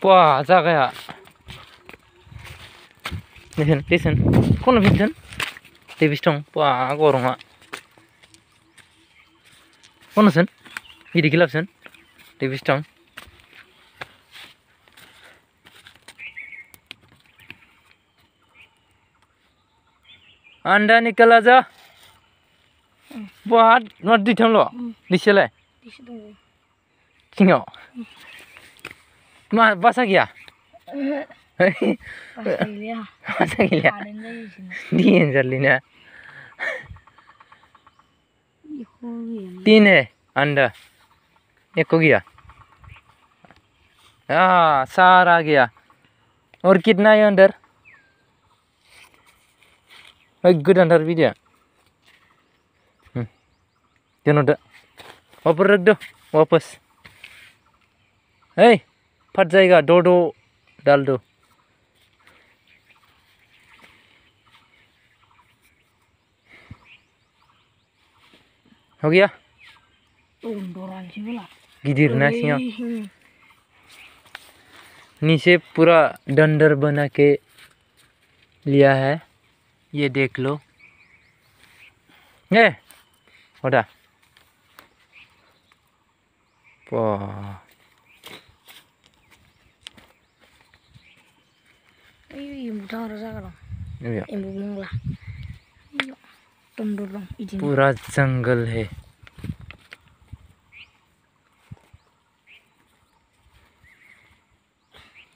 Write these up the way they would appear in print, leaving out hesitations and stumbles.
Wah, जागाया listen listen kono pinten tebis tong wah goronga kono sen idi kilap sen tebis tong anda निकल आजा wah not di tham lo disele tingo ma basa gya basa gya dien jalina तीन है अंडा एक हो गया हाँ सारा आ गया और कितना है अंदर एक गुड अंदर भी दिया दोनों दा ऊपर रख दो वापस हे फट जाएगा दो दो डाल दो हो गया गिदिर ना सिंह नीचे पूरा डंडर बना के लिया है ये देख लो ये होड़ा वाह पूरा जंगल है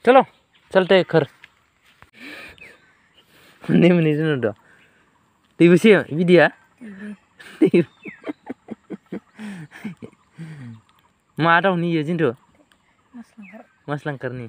चलो चलते हैं घर नहीं मनी सुनो तो टीवी से वीडियो मा दाउ नी ये जिंदो मसलांकार नी